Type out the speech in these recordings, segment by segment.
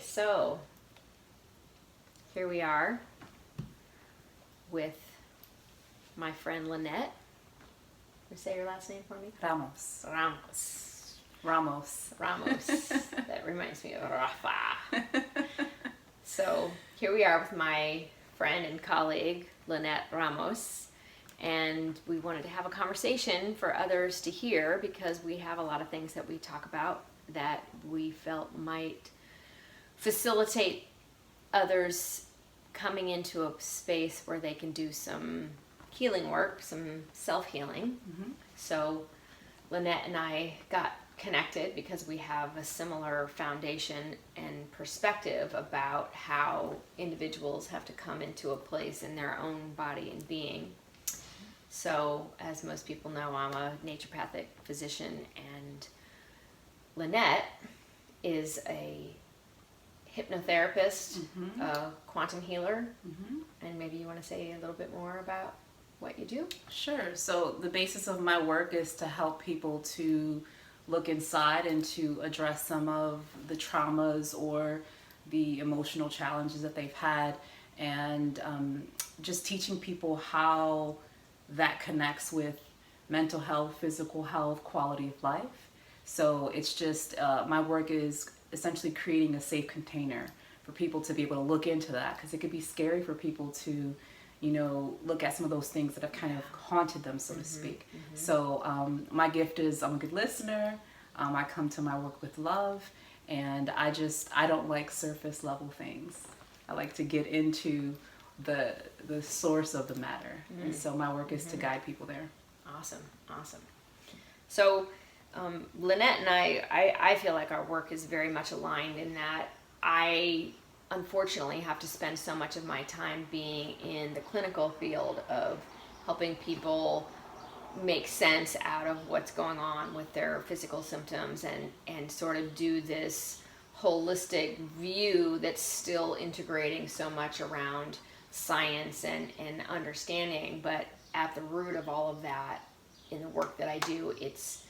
So here we are with my friend Lynette. Say your last name for me. Ramos. That reminds me of Rafa. So here we are with my friend and colleague Lynette Ramos, and we wanted to have a conversation for others to hear because we have a lot of things that we talk about that we felt might facilitate others coming into a space where they can do some healing work, some self-healing. Mm-hmm. So Lynette and I got connected because we have a similar foundation and perspective about how individuals have to come into a place in their own body and being. So as most people know, I'm a naturopathic physician, and Lynette is a hypnotherapist, Mm-hmm. a quantum healer, Mm-hmm. and maybe you want to say a little bit more about what you do? Sure. So the basis of my work is to help people to look inside and to address some of the traumas or the emotional challenges that they've had, and just teaching people how that connects with mental health, physical health, quality of life. So it's just, my work is essentially creating a safe container for people to be able to look into that, because it could be scary for people to, look at some of those things that have kind of haunted them, so to speak. Mm-hmm. So my gift is I'm a good listener. I come to my work with love, and I don't like surface level things. I like to get into the source of the matter. Mm-hmm. And so my work is to guide people there. Awesome. So Lynette and I feel like our work is very much aligned in that I unfortunately have to spend so much of my time being in the clinical field of helping people make sense out of what's going on with their physical symptoms and sort of do this holistic view that's still integrating so much around science and understanding. But at the root of all of that, in the work that I do, it's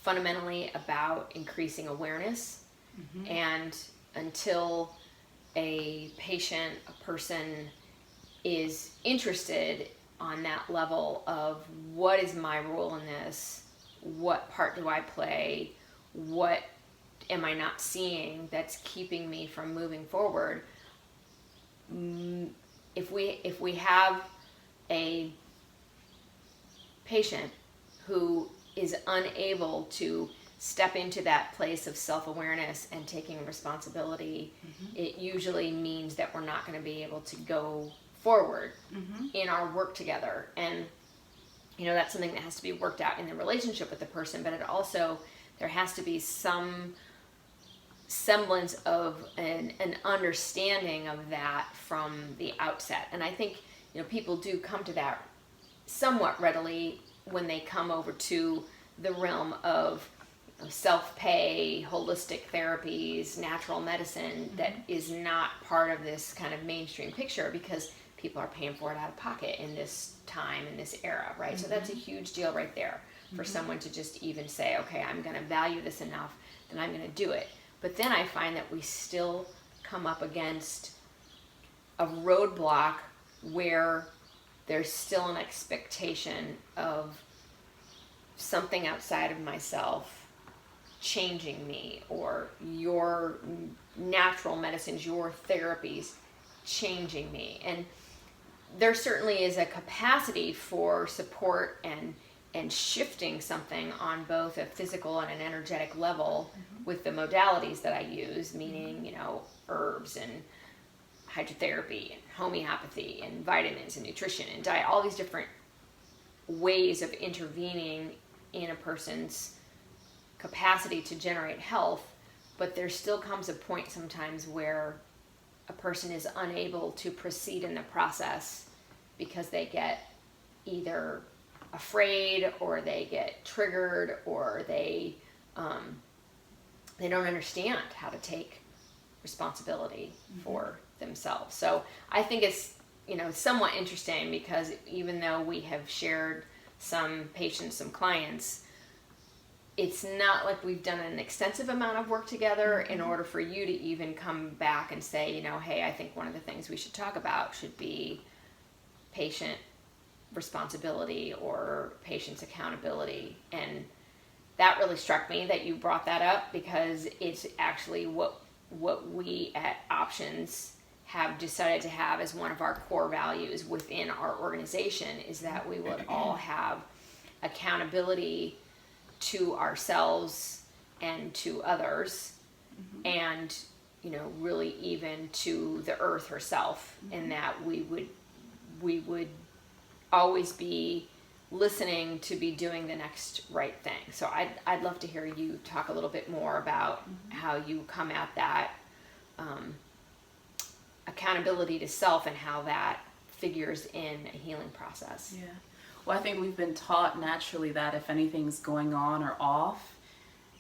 fundamentally about increasing awareness. Mm-hmm. And until a patient, a person is interested on that level of what is my role in this, what part do I play, what am I not seeing that's keeping me from moving forward, if we have a patient who is unable to step into that place of self-awareness and taking responsibility, mm-hmm. it usually means that we're not going to be able to go forward mm-hmm. in our work together. And that's something that has to be worked out in the relationship with the person, but it also, there has to be some semblance of an understanding of that from the outset. And I think people do come to that somewhat readily when they come over to the realm of self-pay, holistic therapies, natural medicine, mm-hmm. that is not part of this kind of mainstream picture because people are paying for it out of pocket in this time, in this era, right? Mm-hmm. So that's a huge deal right there for mm-hmm. someone to just even say, okay, I'm going to value this enough, then I'm going to do it. But then I find that we still come up against a roadblock where there's still an expectation of something outside of myself changing me, or your natural medicines, your therapies changing me. And there certainly is a capacity for support and shifting something on both a physical and an energetic level mm-hmm. with the modalities that I use, meaning, herbs and hydrotherapy and homeopathy and vitamins and nutrition and diet, all these different ways of intervening in a person's capacity to generate health. But there still comes a point sometimes where a person is unable to proceed in the process because they get either afraid or they get triggered or they don't understand how to take responsibility mm-hmm. for themselves. So I think it's somewhat interesting because even though we have shared some patients, some clients, it's not like we've done an extensive amount of work together in order for you to even come back and say, you know, hey, I think one of the things we should talk about should be patient responsibility or patient's accountability. And that really struck me that you brought that up, because it's actually what we at Options have decided to have as one of our core values within our organization, is that we would all have accountability to ourselves and to others, and, you know, really even to the earth herself, in that we would always be listening to be doing the next right thing. So I'd love to hear you talk a little bit more about how you come at that accountability to self, and how that figures in a healing process. Yeah. Well, I think we've been taught naturally that if anything's going on or off,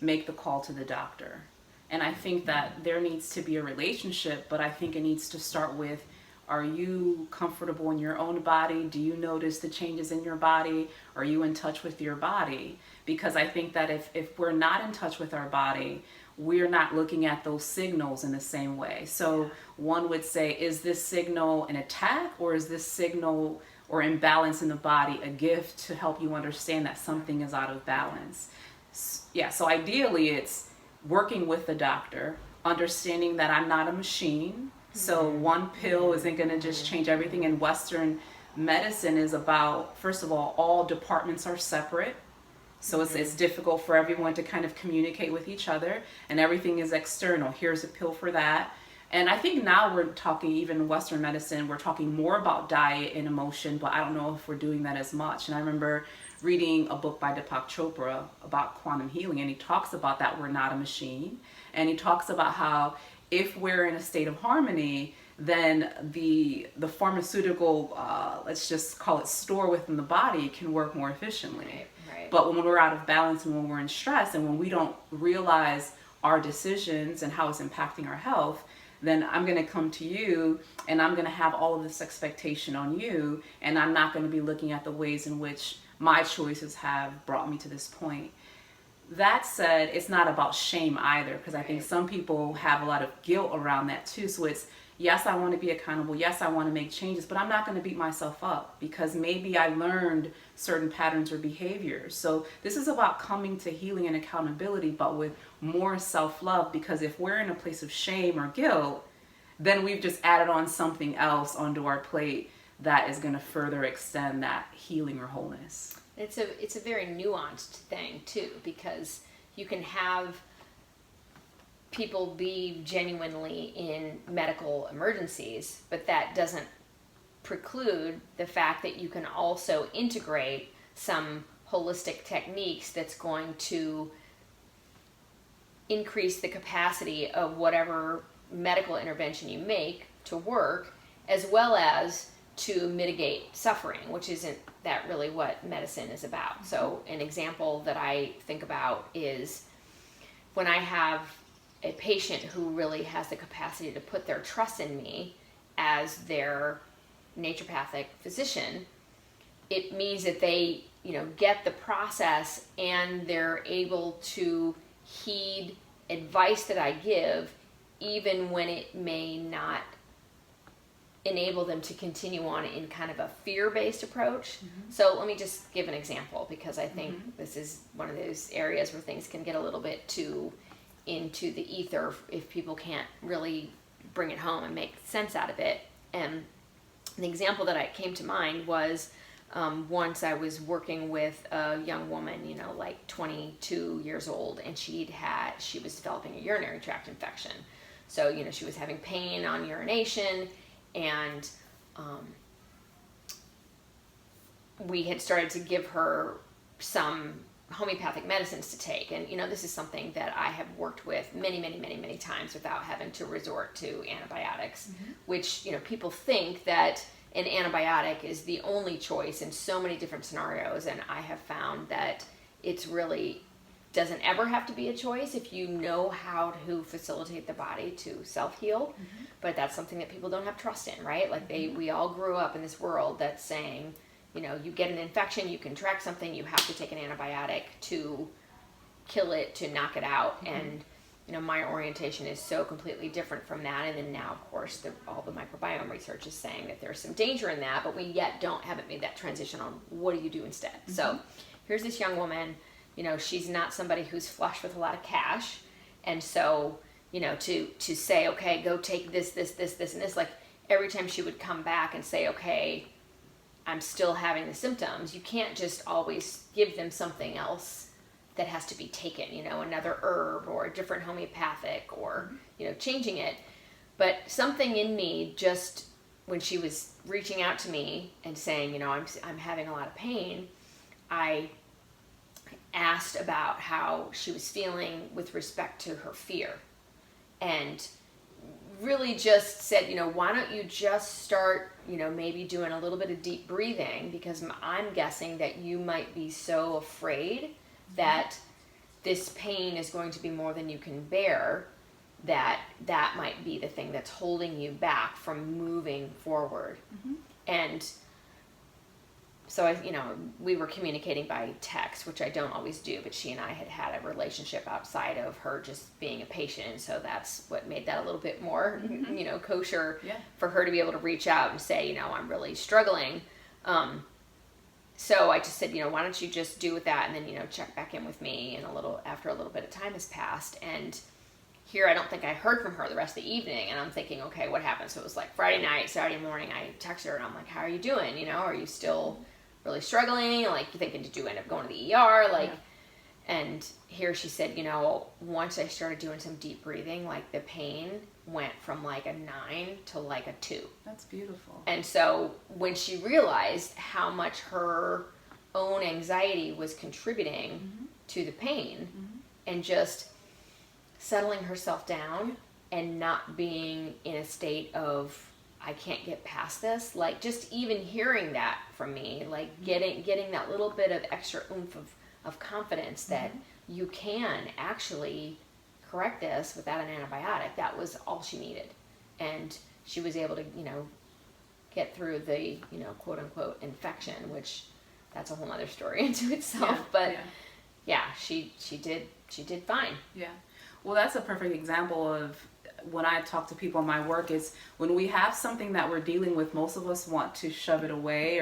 make the call to the doctor. And I think that there needs to be a relationship, but I think it needs to start with, are you comfortable in your own body? Do you notice the changes in your body? Are you in touch with your body? Because I think that if we're not in touch with our body, we're not looking at those signals in the same way. So one would say, is this signal an attack, or is this signal or imbalance in the body a gift to help you understand that something is out of balance? Yeah, so ideally it's working with the doctor, understanding that I'm not a machine. So one pill isn't going to just change everything. And Western medicine is about, first of all departments are separate. So it's difficult for everyone to kind of communicate with each other, and everything is external. Here's a pill for that. And I think now we're talking, even Western medicine, we're talking more about diet and emotion, but I don't know if we're doing that as much. And I remember reading a book by Deepak Chopra about quantum healing, and he talks about that we're not a machine. And he talks about how if we're in a state of harmony, then the pharmaceutical, let's just call it store within the body, can work more efficiently. Right. But when we're out of balance and when we're in stress and when we don't realize our decisions and how it's impacting our health, then I'm going to come to you and I'm going to have all of this expectation on you, and I'm not going to be looking at the ways in which my choices have brought me to this point. That said, it's not about shame either, because I think some people have a lot of guilt around that too. So it's, yes, I want to be accountable. Yes, I want to make changes, but I'm not going to beat myself up because maybe I learned certain patterns or behaviors. So this is about coming to healing and accountability, but with more self-love, because if we're in a place of shame or guilt, then we've just added on something else onto our plate that is going to further extend that healing or wholeness. It's a very nuanced thing too, because you can have people be genuinely in medical emergencies, but that doesn't preclude the fact that you can also integrate some holistic techniques that's going to increase the capacity of whatever medical intervention you make to work, as well as to mitigate suffering, which isn't that really what medicine is about. So an example that I think about is when I have a patient who really has the capacity to put their trust in me as their naturopathic physician, it means that they, get the process and they're able to heed advice that I give, even when it may not enable them to continue on in kind of a fear-based approach. So let me just give an example, because I think this is one of those areas where things can get a little bit too into the ether if people can't really bring it home and make sense out of it. And the example that came to mind was once I was working with a young woman, like 22 years old, and she was developing a urinary tract infection. So, she was having pain on urination, and we had started to give her some homeopathic medicines to take. And, this is something that I have worked with many, many, many, many times without having to resort to antibiotics, which, people think that an antibiotic is the only choice in so many different scenarios. And I have found that it's really doesn't ever have to be a choice if you know how to facilitate the body to self-heal. But that's something that people don't have trust in, right? Like we all grew up in this world that's saying, you get an infection, you contract something, you have to take an antibiotic to kill it, to knock it out. And my orientation is so completely different from that. And then now, of course, all the microbiome research is saying that there's some danger in that, but we haven't made that transition on what do you do instead. So here's this young woman, she's not somebody who's flush with a lot of cash. And so, to say, okay, go take this, and this, like every time she would come back and say, okay, I'm still having the symptoms, you can't just always give them something else that has to be taken, another herb or a different homeopathic or, changing it. But something in me, just when she was reaching out to me and saying, I'm having a lot of pain, I asked about how she was feeling with respect to her fear, and really just said, why don't you just start, maybe doing a little bit of deep breathing, because I'm guessing that you might be so afraid that this pain is going to be more than you can bear, that might be the thing that's holding you back from moving forward. And so we were communicating by text, which I don't always do, but she and I had a relationship outside of her just being a patient. So that's what made that a little bit more, kosher for her to be able to reach out and say, I'm really struggling. So I just said, why don't you just do with that, and then, check back in with me and after a little bit of time has passed. And here, I don't think I heard from her the rest of the evening, and I'm thinking, okay, what happened? So it was like Friday night, Saturday morning, I texted her and I'm like, how are you doing? Are you still really struggling? Like, you thinking, did you end up going to the ER? Like, and here she said, once I started doing some deep breathing, like the pain went from like a 9 to like a 2. That's beautiful. And so when she realized how much her own anxiety was contributing to the pain, and just settling herself down and not being in a state of, I can't get past this, like just even hearing that from me, like getting that little bit of extra oomph of confidence that you can actually correct this without an antibiotic. That was all she needed. And she was able to, get through the, quote unquote infection, which that's a whole other story into itself. She did fine. Yeah. Well, that's a perfect example of when I talk to people in my work, is when we have something that we're dealing with, most of us want to shove it away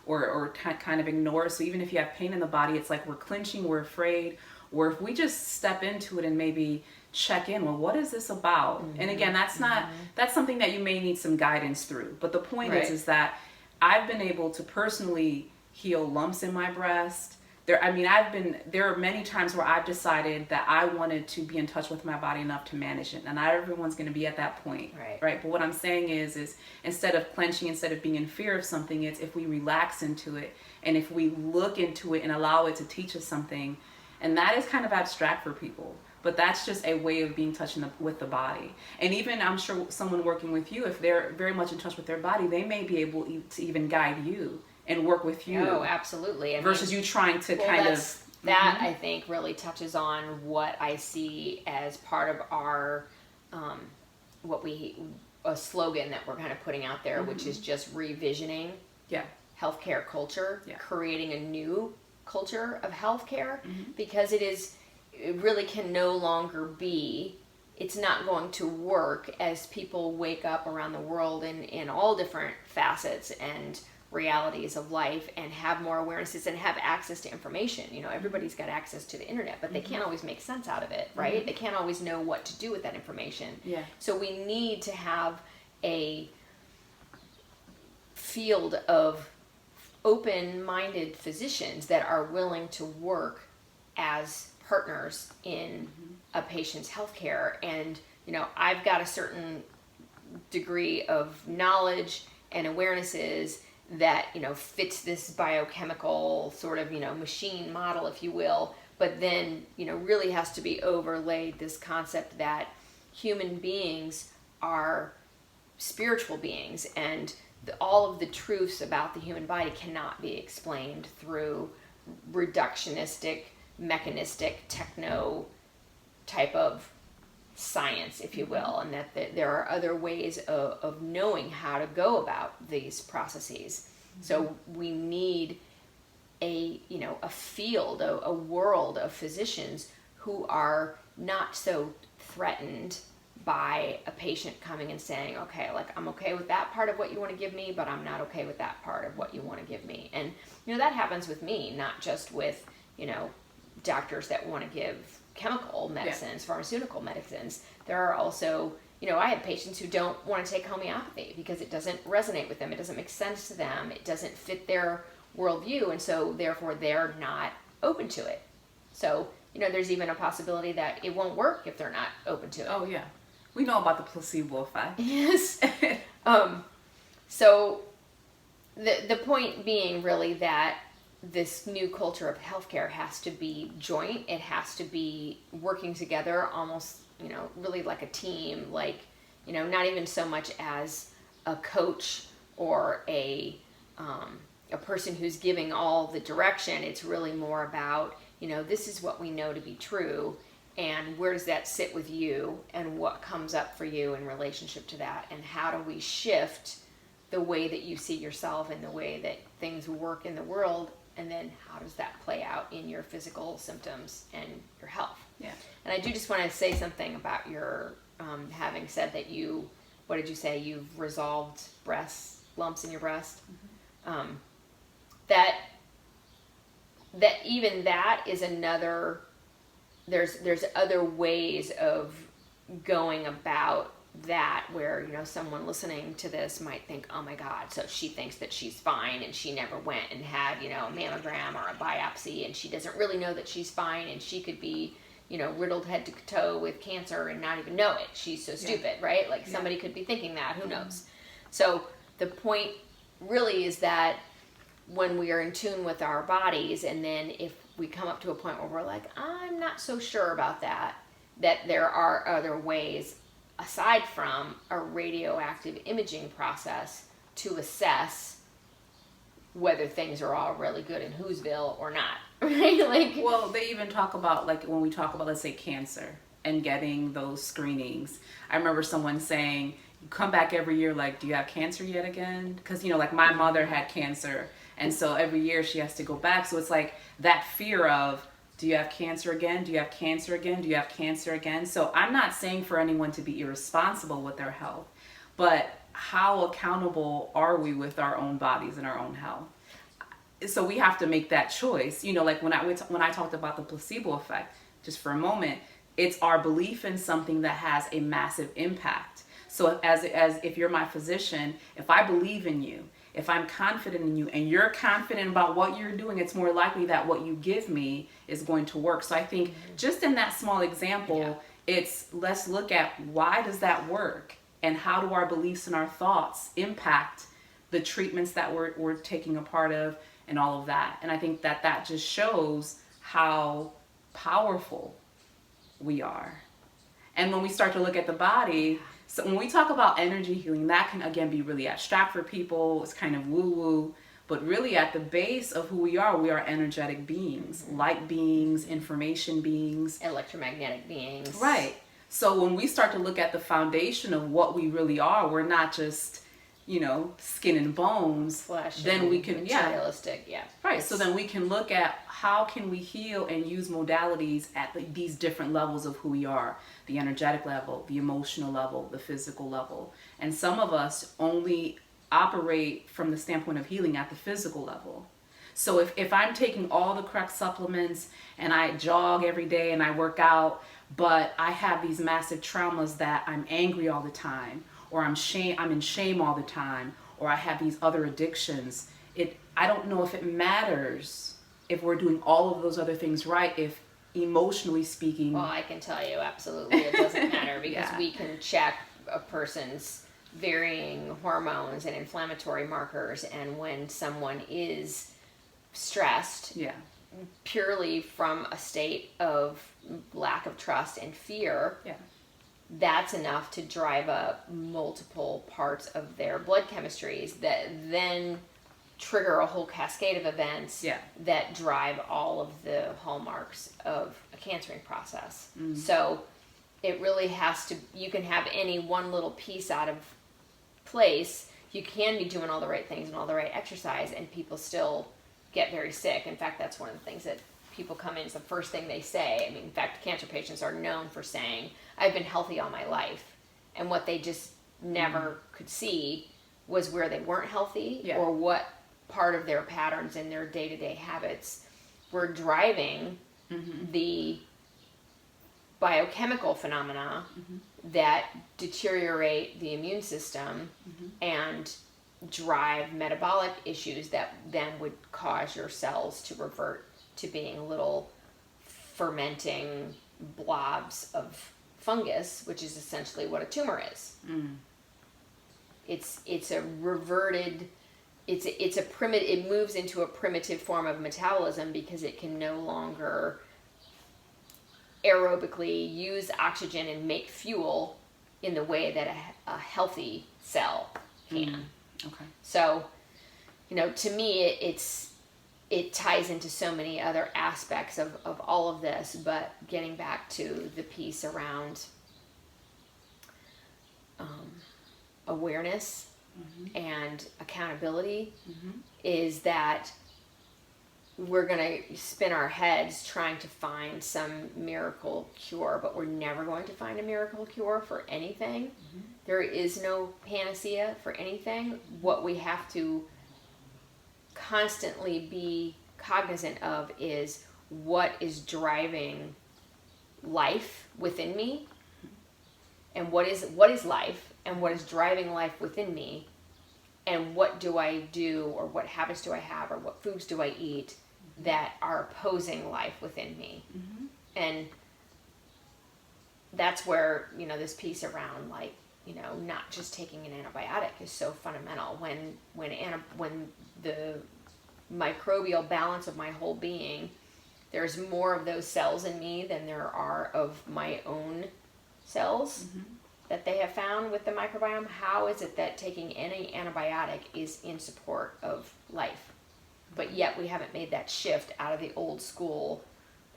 or kind of ignore. So even if you have pain in the body, it's like we're clenching, we're afraid. Or if we just step into it and maybe check in, well, what is this about? And again, that's something that you may need some guidance through. But the point is that I've been able to personally heal lumps in my breast. There are many times where I've decided that I wanted to be in touch with my body enough to manage it. And not everyone's going to be at that point. Right. But what I'm saying is instead of clenching, instead of being in fear of something, it's if we relax into it and if we look into it and allow it to teach us something. And that is kind of abstract for people, but that's just a way of being in touch with the body. And even, I'm sure someone working with you, if they're very much in touch with their body, they may be able to even guide you and work with you. Oh, absolutely. Versus you trying to that I think really touches on what I see as part of our, a slogan that we're kind of putting out there, which is just revisioning healthcare culture, creating a new culture of healthcare, because it really can no longer be, it's not going to work as people wake up around the world in all different facets and realities of life and have more awarenesses and have access to information. Everybody's got access to the internet, but they can't always make sense out of it, right? They can't always know what to do with that information. So we need to have a field of open-minded physicians that are willing to work as partners in a patient's healthcare. And I've got a certain degree of knowledge and awarenesses that fits this biochemical sort of machine model, if you will, but then really has to be overlaid this concept that human beings are spiritual beings, and all of the truths about the human body cannot be explained through reductionistic, mechanistic, techno type of science, if you will, and that there are other ways of knowing how to go about these processes. So we need a field, a world of physicians who are not so threatened by a patient coming and saying, okay, like, I'm okay with that part of what you want to give me, but I'm not okay with that part of what you want to give me. And, that happens with me, not just with, doctors that want to give chemical medicines, pharmaceutical medicines. There are also, I have patients who don't want to take homeopathy because it doesn't resonate with them. It doesn't make sense to them. It doesn't fit their worldview. And so therefore they're not open to it. So, there's even a possibility that it won't work if they're not open to it. Oh yeah. We know about the placebo effect. Yes. So the point being really that this new culture of healthcare has to be joint. It has to be working together almost, really like a team, like, not even so much as a coach or a person who's giving all the direction. It's really more about, this is what we know to be true, and where does that sit with you, and what comes up for you in relationship to that, and how do we shift the way that you see yourself and the way that things work in the world, and then how does that play out in your physical symptoms and your health. Yeah. And I do just want to say something about your having said that what did you say, you've resolved breast lumps in your breast. Mm-hmm. That even that is another, there's other ways of going about that where, someone listening to this might think, oh my God, so she thinks that she's fine and she never went and had, a mammogram or a biopsy, and she doesn't really know that she's fine, and she could be, riddled head to toe with cancer and not even know it. She's so stupid, right? Like somebody could be thinking that, who knows? So the point really is that when we are in tune with our bodies, and then if we come up to a point where we're like, I'm not so sure about that there are other ways aside from a radioactive imaging process to assess whether things are all really good in Whoville or not, right? Well, they even talk about, when we talk about, let's say, cancer and getting those screenings. I remember someone saying, you come back every year, do you have cancer yet again? Because, my mother had cancer, and so every year she has to go back. So it's that fear of, do you have cancer again? Do you have cancer again? Do you have cancer again? So I'm not saying for anyone to be irresponsible with their health, but how accountable are we with our own bodies and our own health? So we have to make that choice. When I talked about the placebo effect, just for a moment, it's our belief in something that has a massive impact. So as if you're my physician, if I believe in you, if I'm confident in you and you're confident about what you're doing, it's more likely that what you give me is going to work. So I think just in that small example, let's look at why does that work, and how do our beliefs and our thoughts impact the treatments that we're taking a part of and all of that. And I think that just shows how powerful we are. And when we start to look at the body, so when we talk about energy healing, that can again be really abstract for people. It's kind of woo-woo, but really at the base of who we are energetic beings, light beings, information beings, electromagnetic beings. Right. So when we start to look at the foundation of what we really are, we're not just, skin and bones. Flesh. Then we can, materialistic, Right. So then we can look at how can we heal and use modalities at these different levels of who we are. The energetic level, the emotional level, the physical level. And some of us only operate from the standpoint of healing at the physical level. So if I'm taking all the correct supplements and I jog every day and I work out, but I have these massive traumas that I'm angry all the time, or I'm in shame all the time, or I have these other addictions, I don't know if it matters if we're doing all of those other things right, if emotionally speaking. Well, I can tell you absolutely it doesn't matter, because we can check a person's varying hormones and inflammatory markers, and when someone is stressed purely from a state of lack of trust and fear, that's enough to drive up multiple parts of their blood chemistries that then trigger a whole cascade of events that drive all of the hallmarks of a cancering process. So it really has to, you can have any one little piece out of place. You can be doing all the right things and all the right exercise, and people still get very sick. In fact, that's one of the things that people come in, it's the first thing they say. I mean, in fact, cancer patients are known for saying, I've been healthy all my life. And what they just never could see was where they weren't healthy, or what part of their patterns and their day-to-day habits were driving the biochemical phenomena that deteriorate the immune system and drive metabolic issues that then would cause your cells to revert to being little fermenting blobs of fungus, which is essentially what a tumor is. It's a reverted, it's a primitive, it moves into a primitive form of metabolism because it can no longer aerobically use oxygen and make fuel in the way that a healthy cell can. Okay. So, to me, it ties into so many other aspects of all of this, but getting back to the piece around awareness and accountability is that we're going to spin our heads trying to find some miracle cure, but we're never going to find a miracle cure for anything. There is no panacea for anything. What we have to constantly be cognizant of is what is driving life within me, and what is life, and what is driving life within me, and what do I do, or what habits do I have, or what foods do I eat that are opposing life within me. And that's where, this piece around not just taking an antibiotic is so fundamental. When the microbial balance of my whole being, there's more of those cells in me than there are of my own cells that they have found with the microbiome. How is it that taking any antibiotic is in support of life? But yet we haven't made that shift out of the old school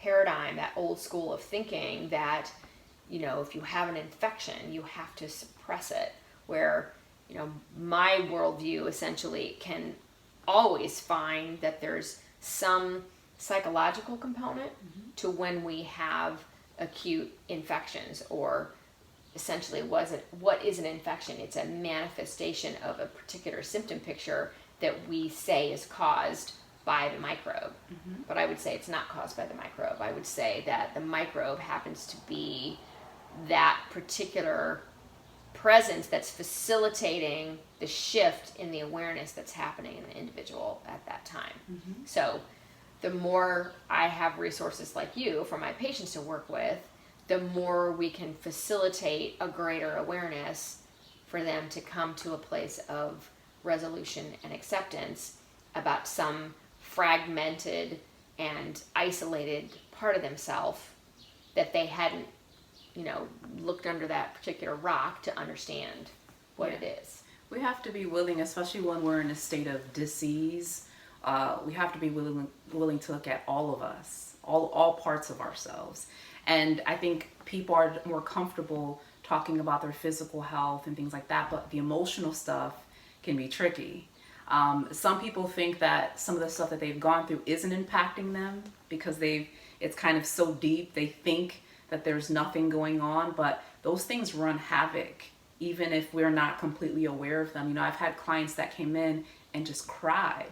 paradigm, that old school of thinking that, if you have an infection, you have to suppress it. Where, my worldview essentially can always find that there's some psychological component to when we have acute infections, or essentially what is an infection? It's a manifestation of a particular symptom picture that we say is caused by the microbe. But I would say it's not caused by the microbe. I would say that the microbe happens to be that particular presence that's facilitating the shift in the awareness that's happening in the individual at that time. So the more I have resources like you for my patients to work with, the more we can facilitate a greater awareness for them to come to a place of resolution and acceptance about some fragmented and isolated part of themselves that they hadn't, looked under that particular rock to understand what it is. We have to be willing, especially when we're in a state of disease, we have to be willing to look at all of us, all parts of ourselves. And I think people are more comfortable talking about their physical health and things like that, but the emotional stuff can be tricky. Some people think that some of the stuff that they've gone through isn't impacting them because it's kind of so deep. They think that there's nothing going on, but those things run havoc even if we're not completely aware of them. I've had clients that came in and just cried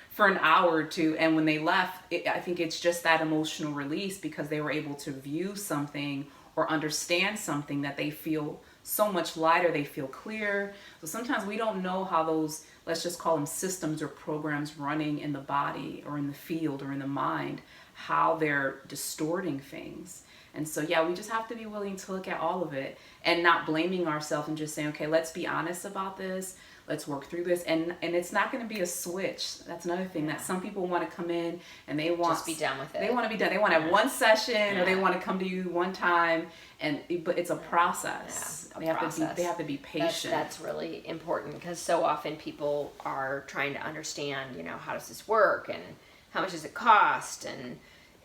for an hour or two, and when they left, I think it's just that emotional release because they were able to view something or understand something that they feel so much lighter, they feel clear. So sometimes we don't know how those, let's just call them systems or programs running in the body or in the field or in the mind, how they're distorting things. And so, we just have to be willing to look at all of it and not blaming ourselves and just saying, okay, let's be honest about this. Let's work through this. And it's not going to be a switch. That's another thing that some people want to come in and they want just be done with it. They want to be done. They want to have one session or they want to come to you one time. But it's a process. They have to be patient. That's really important because so often people are trying to understand, how does this work and how much does it cost?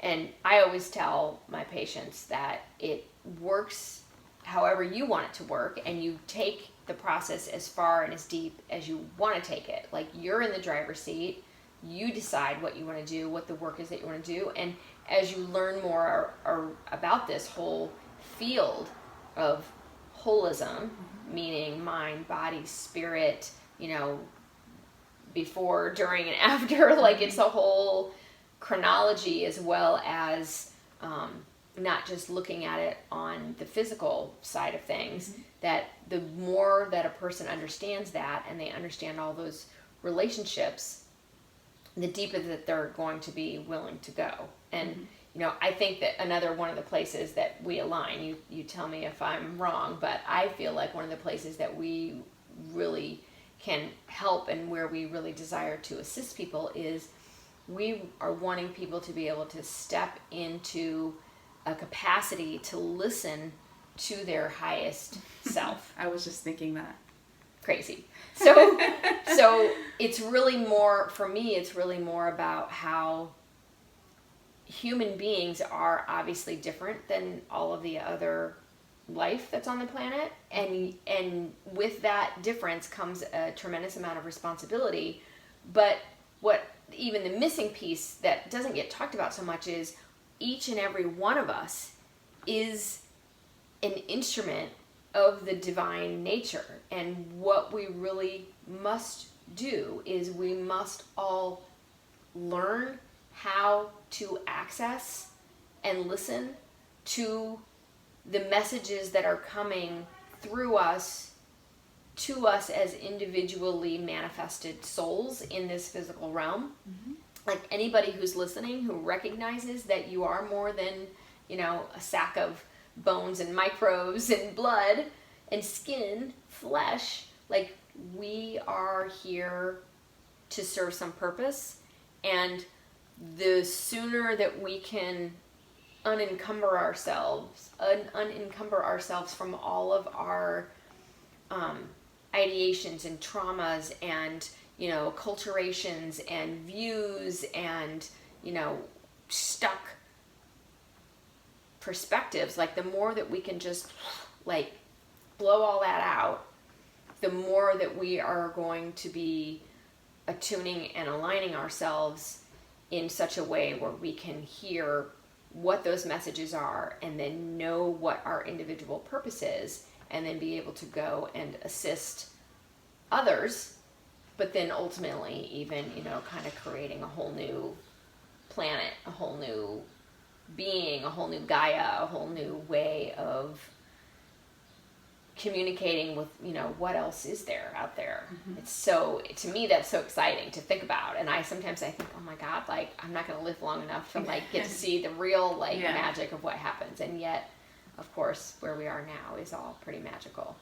And I always tell my patients that it works however you want it to work, and you take the process as far and as deep as you want to take it. Like, you're in the driver's seat. You decide what you want to do, what the work is that you want to do, and as you learn more about this whole field of holism, meaning mind, body, spirit, you know, before, during, and after, like it's a whole chronology, as well as not just looking at it on the physical side of things, that the more that a person understands that, and they understand all those relationships, the deeper that they're going to be willing to go. And you know, I think that another one of the places that we align, you tell me if I'm wrong, but I feel like one of the places that we really can help and where we really desire to assist people is we are wanting people to be able to step into a capacity to listen to their highest self. I was just thinking that. Crazy. So it's really more, for me, it's really more about how human beings are obviously different than all of the other life that's on the planet, and with that difference comes a tremendous amount of responsibility. But what even the missing piece that doesn't get talked about so much is each and every one of us is an instrument of the divine nature. And what we really must do is we must all learn how to access and listen to the messages that are coming through us to us as individually manifested souls in this physical realm. Like anybody who's listening who recognizes that you are more than, you know, a sack of bones and microbes and blood and skin, flesh, like we are here to serve some purpose. And the sooner that we can unencumber ourselves from all of our ideations and traumas and, you know, acculturations and views and, you know, stuck perspectives, like the more that we can just like blow all that out, the more that we are going to be attuning and aligning ourselves in such a way where we can hear what those messages are and then know what our individual purpose is, and then be able to go and assist others, but then ultimately even, you know, kind of creating a whole new planet, a whole new being, a whole new Gaia, a whole new way of communicating with, you know, what else is there out there. It's so, to me, that's so exciting to think about. And sometimes I think, oh my God, like I'm not going to live long enough to like get to see the real like magic of what happens. And yet, of course, where we are now is all pretty magical.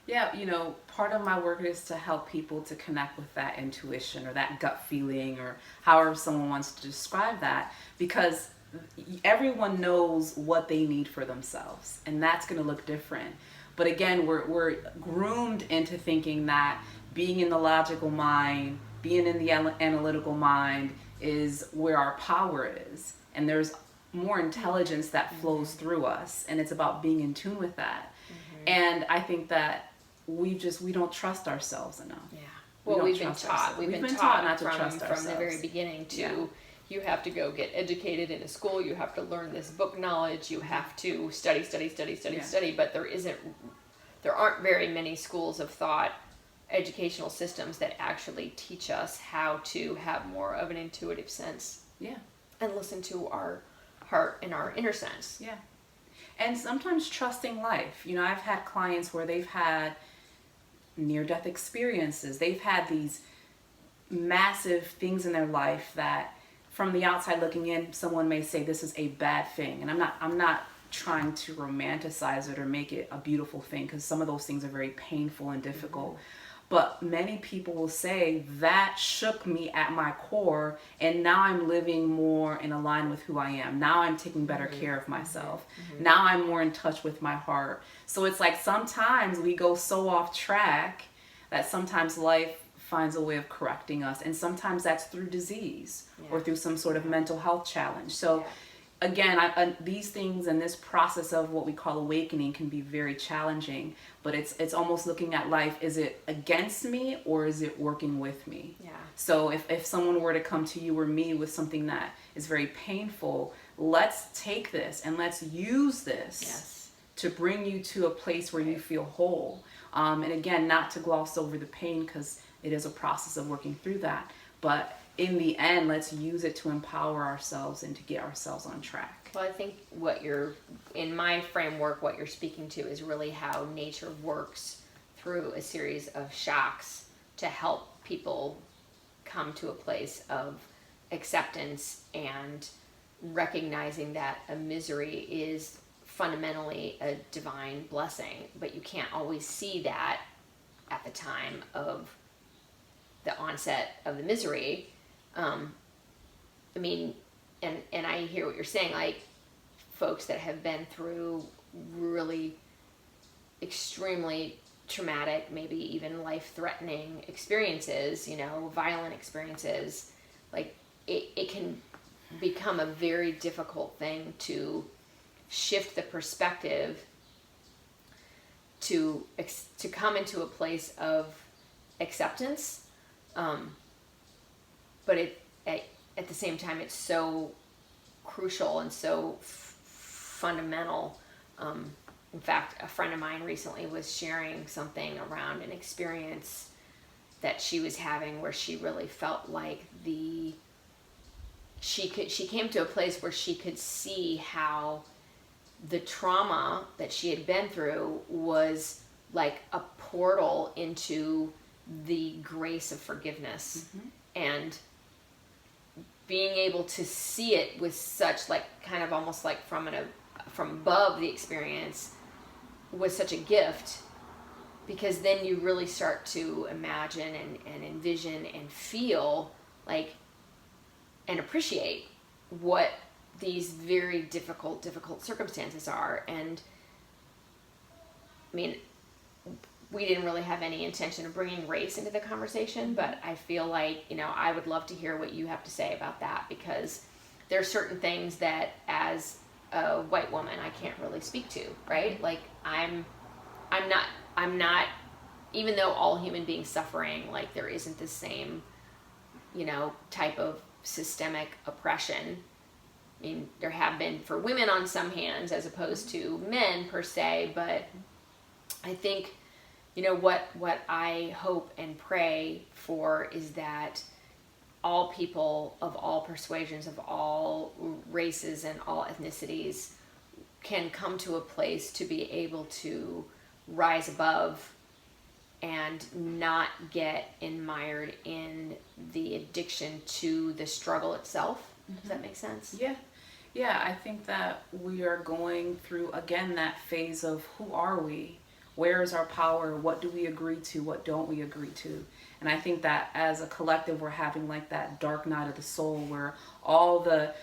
Yeah, you know, part of my work is to help people to connect with that intuition or that gut feeling or however someone wants to describe that, because everyone knows what they need for themselves, and that's going to look different. But again, we're groomed into thinking that being in the logical mind, being in the analytical mind is where our power is. And there's more intelligence that flows through us, and it's about being in tune with that. And I think that we don't trust ourselves enough. Yeah. Well, we've been taught not to trust ourselves from the very beginning to you have to go get educated in a school, you have to learn this book knowledge, you have to study, but there aren't very many schools of thought, educational systems that actually teach us how to have more of an intuitive sense. And listen to our heart and our inner sense. And sometimes trusting life. You know, I've had clients where they've had near-death experiences. They've had these massive things in their life that from the outside looking in, someone may say this is a bad thing. And I'm not trying to romanticize it or make it a beautiful thing, because some of those things are very painful and difficult. But many people will say that shook me at my core, and now I'm living more in line with who I am. Now I'm taking better care of myself. Now I'm more in touch with my heart. So it's like sometimes we go so off track that sometimes life finds a way of correcting us, and sometimes that's through disease or through some sort of mental health challenge. So again, these things and this process of what we call awakening can be very challenging, but it's almost looking at life, is it against me or is it working with me? Yeah. So if someone were to come to you or me with something that is very painful, let's take this and let's use this Yes. to bring you to a place where you feel whole. And again, not to gloss over the pain, because it is a process of working through that, but in the end, let's use it to empower ourselves and to get ourselves on track. Well, I think in my framework, what you're speaking to is really how nature works through a series of shocks to help people come to a place of acceptance and recognizing that a misery is fundamentally a divine blessing, but you can't always see that at the time of the onset of the misery. I mean, and I hear what you're saying, like folks that have been through really extremely traumatic, maybe even life-threatening experiences, violent experiences, like it can become a very difficult thing to shift the perspective to come into a place of acceptance. But at the same time, it's so crucial and so fundamental. In fact, a friend of mine recently was sharing something around an experience that she was having where she really felt like she came to a place where she could see how the trauma that she had been through was like a portal into the grace of forgiveness. Mm-hmm. And being able to see it with such like kind of almost like from above the experience was such a gift, because then you really start to imagine and envision and feel like and appreciate what these very difficult circumstances are. And I mean, we didn't really have any intention of bringing race into the conversation, but I feel like, I would love to hear what you have to say about that, because there are certain things that as a white woman I can't really speak to, right? Like I'm not, even though all human beings suffering, like there isn't the same, type of systemic oppression. I mean, there have been for women on some hands as opposed to men per se, but I think, what I hope and pray for is that all people of all persuasions, of all races and all ethnicities can come to a place to be able to rise above and not get mired in the addiction to the struggle itself. Mm-hmm. Does that make sense? Yeah, I think that we are going through, again, that phase of who are we? Where is our power? What do we agree to? What don't we agree to? And I think that as a collective, we're having like that dark night of the soul where all the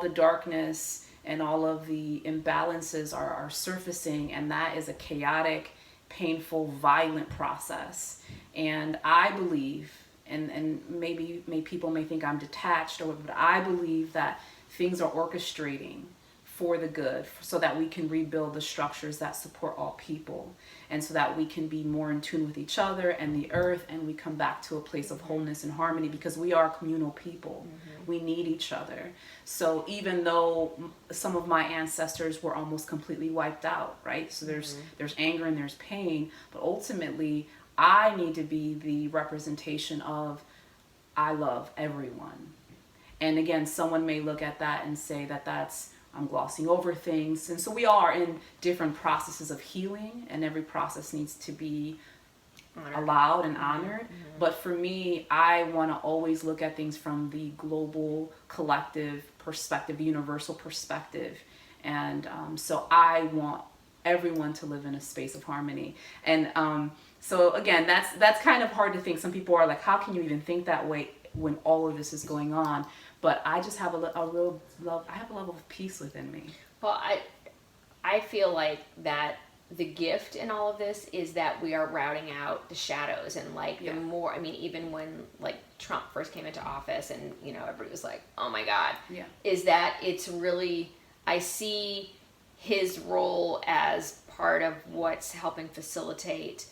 darkness and all of the imbalances are surfacing, and that is a chaotic, painful, violent process. And I believe, and maybe people may think I'm detached or whatever, but I believe that things are orchestrating for the good, so that we can rebuild the structures that support all people, and so that we can be more in tune with each other and the earth, and we come back to a place of wholeness and harmony, because we are communal people. Mm-hmm. We need each other. So even though some of my ancestors were almost completely wiped out, right? So there's anger and there's pain, but ultimately I need to be the representation of I love everyone. And again, someone may look at that and say that that's I'm glossing over things. And so we are in different processes of healing, and every process needs to be allowed and honored. Mm-hmm. But for me, I want to always look at things from the global, collective perspective, the universal perspective. And so I want everyone to live in a space of harmony. And so again, that's kind of hard to think. Some people are like, how can you even think that way when all of this is going on? But I just have a real love. I have a level of peace within me. Well, I feel like that the gift in all of this is that we are routing out the shadows, and like the more, I mean, even when like Trump first came into office and everybody was like, oh my God, is that it's really I see his role as part of what's helping facilitate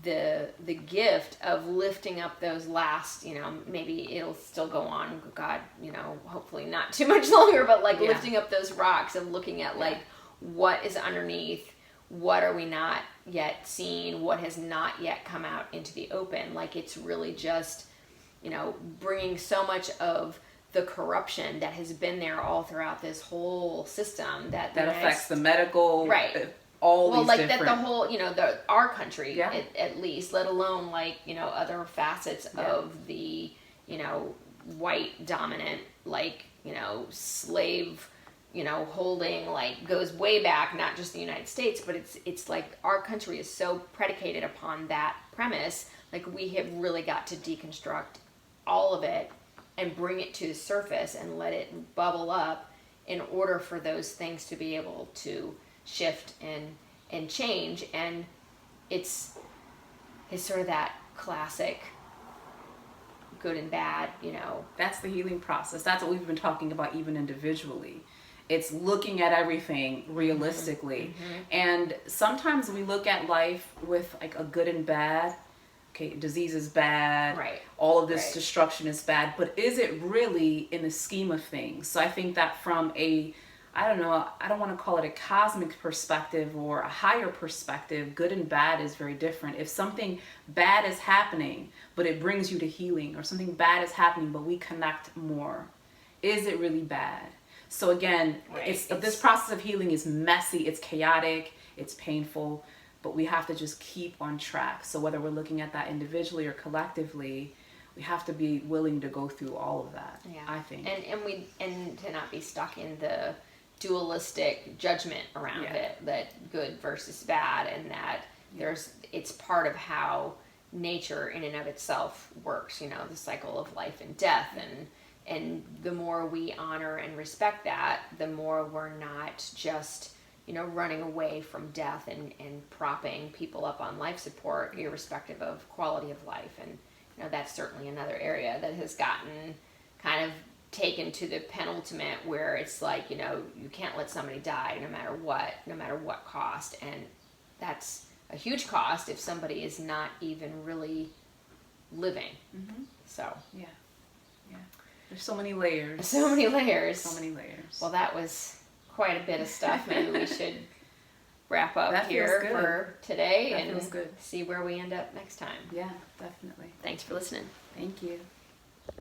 the gift of lifting up those last, maybe it'll still go on, God, hopefully not too much longer, but like lifting up those rocks and looking at like what is underneath, what are we not yet seeing, what has not yet come out into the open. Like it's really just, bringing so much of the corruption that has been there all throughout this whole system that affects the medical, right? All these like different... that the whole, our country at least, let alone like other facets of the white dominant, like slave holding, like goes way back, not just the United States, but it's like our country is so predicated upon that premise. Like we have really got to deconstruct all of it and bring it to the surface and let it bubble up in order for those things to be able to shift and change. And it's sort of that classic good and bad, That's the healing process. That's what we've been talking about even individually. It's looking at everything realistically. And sometimes we look at life with like a good and bad. Okay, disease is bad. Right. All of this destruction is bad. But is it really in the scheme of things? So I think that from I don't want to call it a cosmic perspective or a higher perspective, good and bad is very different. If something bad is happening, but it brings you to healing, or something bad is happening, but we connect more, is it really bad? So again, this process of healing is messy, it's chaotic, it's painful, but we have to just keep on track. So whether we're looking at that individually or collectively, we have to be willing to go through all of that, I think. And to not be stuck in the dualistic judgment around it, that good versus bad, and that it's part of how nature in and of itself works, the cycle of life and death, and the more we honor and respect that, the more we're not just running away from death and propping people up on life support irrespective of quality of life. And that's certainly another area that has gotten kind of taken to the penultimate, where it's like, you can't let somebody die no matter what cost. And that's a huge cost if somebody is not even really living. So there's so many layers. Well, that was quite a bit of stuff. Maybe we should wrap up here for today and see where we end up next time. Yeah, definitely. Thanks for listening. Thank you.